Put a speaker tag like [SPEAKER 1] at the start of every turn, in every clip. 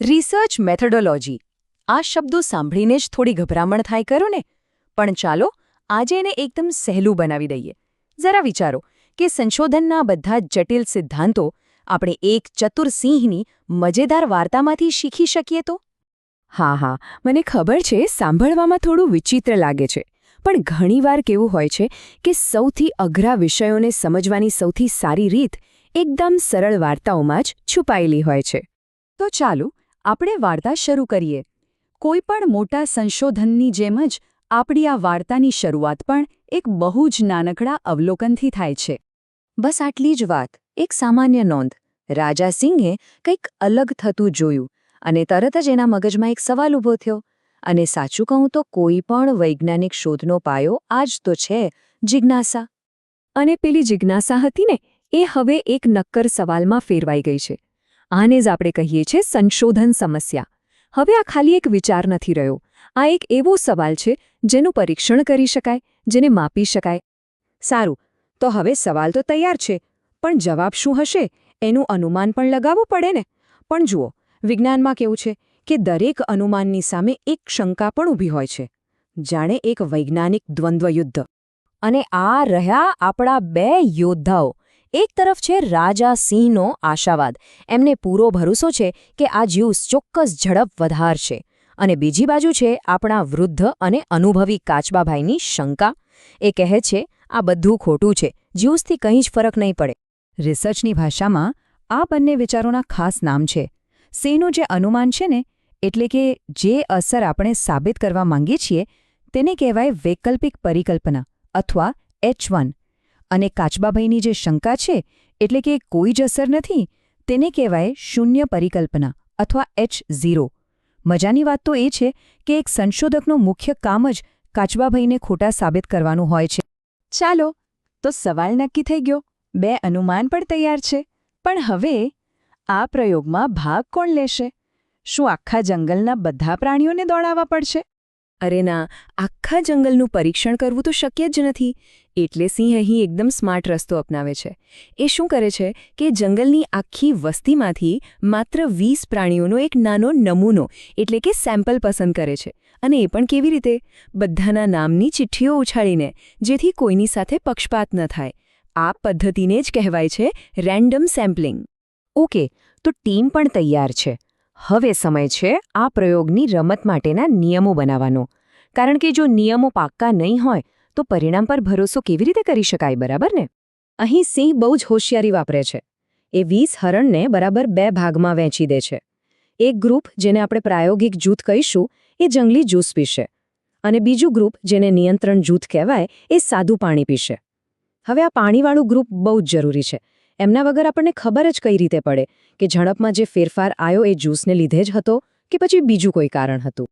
[SPEAKER 1] Research methodology આ શબ્દો સાંભળીને જ થોડી ગભરામણ થાય ખરું ને? પણ ચાલો આજે એને એકદમ સહેલું બનાવી દઈએ. જરા વિચારો કે સંશોધનના બધા જટિલ સિદ્ધાંતો આપણે એક ચતુર સિંહની મજેદાર વાર્તામાંથી શીખી શકીએ તો?
[SPEAKER 2] હા, મને ખબર છે, સાંભળવામાં થોડું વિચિત્ર લાગે છે, પણ ઘણીવાર કેવું હોય છે કે સૌથી અઘરા વિષયોને સમજવાની સૌથી સારી રીત એકદમ સરળ વાર્તાઓમાં જ છુપાયેલી હોય છે.
[SPEAKER 1] તો ચાલો આપણે વાર્તા શરૂ કરીએ. કોઈ પણ મોટા સંશોધનની જેમ જ આપણી આ વાર્તાની શરૂઆત પણ એક બહુ જ નાનકડા અવલોકનથી થાય છે. બસ આટલી જ વાત, એક સામાન્ય નોંધ. રાજા સિંહે કંઈક અલગ થતું જોયું અને તરત જ એના મગજમાં એક સવાલ ઊભો થયો. અને સાચું કહું તો કોઈ પણ વૈજ્ઞાનિક શોધનો પાયો આ જ તો છે, જિજ્ઞાસા.
[SPEAKER 2] અને પેલી જિજ્ઞાસા હતી ને, એ હવે એક નક્કર સવાલમાં ફેરવાઈ ગઈ છે. આને જ આપણે કહીએ છીએ સંશોધન સમસ્યા. હવે આ ખાલી એક વિચાર નથી રહ્યો. આ એક એવો સવાલ છે જેનું પરીક્ષણ કરી શકાય, જેને માપી શકાય.
[SPEAKER 1] સારું, તો હવે સવાલ તો તૈયાર છે, પણ જવાબ શું હશે એનું અનુમાન પણ લગાવવું પડે ને. પણ જુઓ, વિજ્ઞાનમાં કેવું છે કે દરેક અનુમાનની સામે એક શંકા પણ ઊભી હોય છે, જાણે એક વૈજ્ઞાનિક દ્વંદ્વયુદ્ધ. અને આ રહ્યા આપણા બે યોદ્ધાઓ. એક તરફ છે રાજા સિંહનો આશાવાદ, એમને પૂરો ભરોસો છે કે આ જ્યુસ ચોક્કસ ઝડપ વધારશે. અને બીજી બાજુ છે આપણા વૃદ્ધ અને અનુભવી કાચબાભાઈની શંકા. એ કહે છે આ બધું ખોટું છે, જ્યુસથી કંઈ જ ફરક નહીં પડે. રિસર્ચની ભાષામાં આ બંને વિચારોના ખાસ નામ છે. સિંહનું જે અનુમાન છે ને, એટલે કે જે અસર આપણે સાબિત કરવા માંગીએ છીએ, તેને કહેવાય વૈકલ્પિક પરિકલ્પના અથવા H1. અને કાચબાભાઈની જે શંકા છે, એટલે કે કોઈ જ અસર નથી, તેને કહેવાય શૂન્ય પરિકલ્પના અથવા H0. મજાની વાત તો એ છે કે એક સંશોધકનું મુખ્ય કામ જ કાચબાભાઈને ખોટા સાબિત કરવાનું હોય છે. ચાલો, તો સવાલ નક્કી થઈ ગયો, બે અનુમાન પણ તૈયાર છે. પણ હવે આ પ્રયોગમાં ભાગ કોણ લેશે? શું આખા જંગલના બધા પ્રાણીઓને દોડાવવા પડશે?
[SPEAKER 2] અરે ના, આખા જંગલનું પરીક્ષણ કરવું તો શક્ય જ નથી. એટલે સિંહ અહીં એકદમ સ્માર્ટ રસ્તો અપનાવે છે. એ શું કરે છે કે જંગલની આખી વસ્તીમાંથી માત્ર 20 પ્રાણીઓનો એક નાનો નમૂનો એટલે કે સેમ્પલ પસંદ કરે છે. અને એ પણ કેવી રીતે? બધાના નામની ચિઠ્ઠીઓ ઉછાળીને, જેથી કોઈની સાથે પક્ષપાત ન થાય. આ પદ્ધતિને જ કહેવાય છે રેન્ડમ સેમ્પલિંગ.
[SPEAKER 1] ઓકે, તો ટીમ પણ તૈયાર છે. હવે સમય છે આ પ્રયોગની રમત માટેના નિયમો બનાવવાનો. કારણ કે જો નિયમો પાક્કા નહીં હોય તો પરિણામ પર ભરોસો કેવી રીતે કરી શકાય, બરાબર ને? અહીં સિંહ બહુ જ હોશિયારી વાપરે છે. એ 20 હરણને બરાબર 2 ભાગમાં વહેંચી દે છે. એક ગ્રુપ, જેને આપણે પ્રાયોગિક જૂથ કહીશું, એ જંગલી જ્યુસ પીશે. અને બીજું ગ્રુપ, જેને નિયંત્રણ જૂથ કહેવાય, એ સાદું પાણી પીશે. હવે આ પાણીવાળું ગ્રુપ બહુ જ જરૂરી છે. એમના વગર આપણને ખબર જ કઈ રીતે પડે કે ઝડપમાં જે ફેરફાર આવ્યો એ જ્યુસને લીધે જ હતો કે પછી બીજું કોઈ કારણ હતું.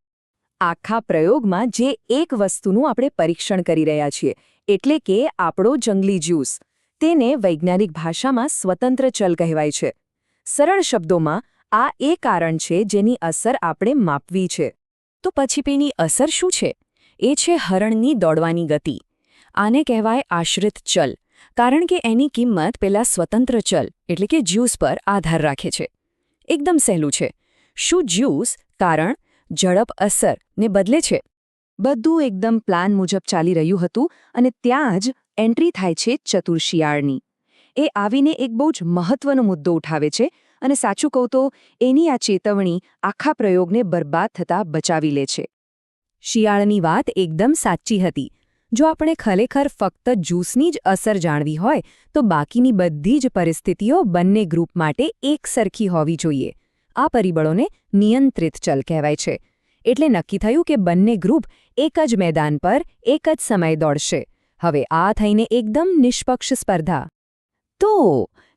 [SPEAKER 1] આખા પ્રયોગમાં જે એક વસ્તુનું આપણે પરીક્ષણ કરી રહ્યા છીએ, એટલે કે આપણો જંગલી જ્યુસ, તેને વૈજ્ઞાનિક ભાષામાં સ્વતંત્ર ચલ કહેવાય છે. સરળ શબ્દોમાં આ એ કારણ છે જેની અસર આપણે માપવી છે. તો પછી પેની અસર શું છે? એ છે હરણની દોડવાની ગતિ. આને કહેવાય આશ્રિત ચલ, કારણ કે એની કિંમત પેલા સ્વતંત્ર ચલ એટલે કે જ્યુસ પર આધાર રાખે છે. એકદમ સહેલું છે. શું જ્યુસ કારણ, ઝડપ, અસર ને બદલે છે? બધું એકદમ પ્લાન મુજબ ચાલી રહ્યું હતું અને ત્યાં જ એન્ટ્રી થાય છે ચતુર શિયાળની. એ આવીને એક બહુ જ મહત્વનો મુદ્દો ઉઠાવે છે અને સાચું કહું તો એની આ ચેતવણી આખા પ્રયોગને બરબાદ થતાં બચાવી લે છે. શિયાળની વાત એકદમ સાચી હતી. જો આપણે ખરેખર ફક્ત જ્યુસની જ અસર જાણવી હોય તો બાકીની બધી જ પરિસ્થિતિઓ બંને ગ્રુપ માટે એક સરખી હોવી જોઈએ. આ પરિબળોને નિયંત્રિત ચલ કહેવાય છે. એટલે નક્કી થયું કે બંને ગ્રુપ એક જ મેદાન પર એક જ સમયે દોડશે. હવે આ થઈને એકદમ નિષ્પક્ષ સ્પર્ધા. તો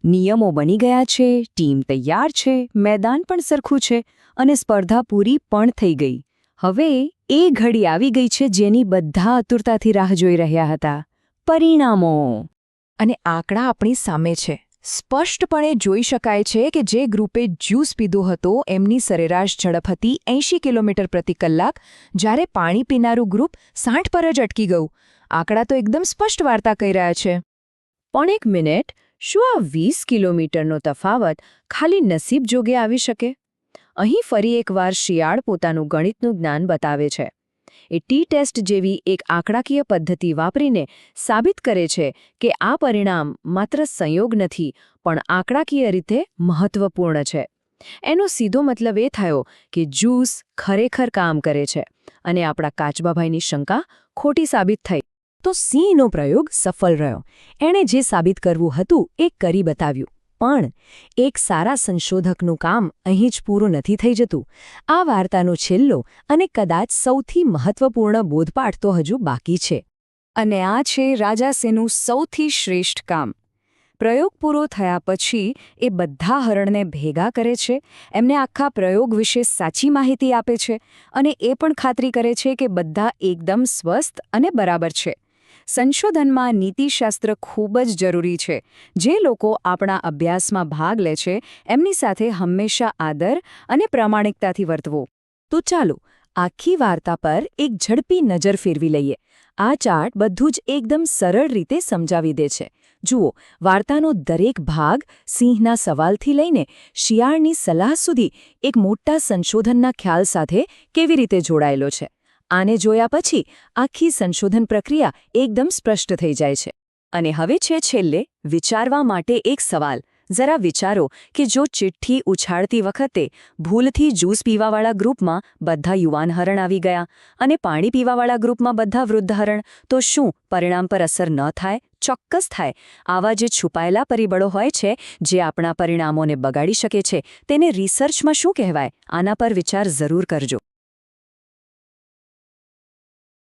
[SPEAKER 1] નિયમો બની ગયા છે, ટીમ તૈયાર છે, મેદાન પણ સરખું છે અને સ્પર્ધા પૂરી પણ થઈ ગઈ. હવે એ ઘડી આવી ગઈ છે જેની બધા આતુરતાથી રાહ જોઈ રહ્યા હતા. પરિણામો. અને આંકડા આપણી સામે છે. સ્પષ્ટપણે જોઈ શકાય છે કે જે ગ્રુપે જ્યુસ પીધો હતો એમની સરેરાશ ઝડપ હતી 80 કિલોમીટર પ્રતિ કલાક, જ્યારે પાણી પીનારું ગ્રુપ 60 પર જ અટકી ગયું. આંકડા તો એકદમ સ્પષ્ટ વાર્તા કહી રહ્યા છે. પણ એક મિનિટ, શું આ 20 કિલોમીટરનો તફાવત ખાલી નસીબ જોગે આવી શકે?
[SPEAKER 2] અહીં ફરી એકવાર શિયાળ પોતાનું ગણિતનું જ્ઞાન બતાવે છે. એ ટી-ટેસ્ટ જેવી એક આંકડાકીય પદ્ધતિ વાપરીને સાબિત કરે છે કે આ પરિણામ માત્ર સંયોગ નથી પણ આંકડાકીય રીતે મહત્વપૂર્ણ છે. એનો સીધો મતલબ એ થયો કે જ્યુસ ખરેખર કામ કરે છે અને આપણા કાચબાભાઈની શંકા ખોટી સાબિત થઈ. તો સિંહનો પ્રયોગ સફળ રહ્યો. એણે જે સાબિત કરવું હતું એ કરી બતાવ્યું. પણ એક સારા સંશોધકનું કામ અહીં જ પૂરું નથી થઈ જતું. આ વાર્તાનો છેલ્લો અને કદાચ સૌથી મહત્વપૂર્ણ બોધપાઠ તો હજુ બાકી છે. અને આ છે રાજા સિંહનું સૌથી શ્રેષ્ઠ કામ. પ્રયોગ પૂરો થયા પછી એ બધા હરણને ભેગા કરે છે, એમને આખા પ્રયોગ વિશે સાચી માહિતી આપે છે અને એ પણ ખાતરી કરે છે કે બધા એકદમ સ્વસ્થ અને બરાબર છે. સંશોધનમાં નીતિશાસ્ત્ર ખૂબ જ જરૂરી છે. જે લોકો આપણા અભ્યાસમાં ભાગ લે છે એમની સાથે હંમેશા આદર અને પ્રામાણિકતાથી વર્તવું. તો ચાલો આખી વાર્તા પર એક ઝડપી નજર ફેરવી લઈએ. આ ચાર્ટ બધું જ એકદમ સરળ રીતે સમજાવી દે છે. જુઓ, વાર્તાનો દરેક ભાગ સિંહના સવાલથી લઈને શિયાળની સલાહ સુધી એક મોટા સંશોધનના ખ્યાલ સાથે કેવી રીતે જોડાયેલો છે. આને જોયા પછી આખી સંશોધન પ્રક્રિયા એકદમ સ્પષ્ટ થઈ જાય છે. અને હવે છે છેલ્લે વિચારવા માટે એક સવાલ. જરા વિચારો કે જો ચિઠ્ઠી ઉછાળતી વખતે ભૂલથી જ્યુસ પીવાવાળા ગ્રુપમાં બધા યુવાન હરણ આવી ગયા અને પાણી પીવાવાળા ગ્રુપમાં બધા વૃદ્ધ હરણ, તો શું પરિણામ પર અસર ન થાય? ચોક્કસ થાય. આવા જે છુપાયેલા પરિબળો હોય છે જે આપણા પરિણામોને બગાડી શકે છે તેને રિસર્ચમાં શું કહેવાય? આના પર વિચાર જરૂર કરજો.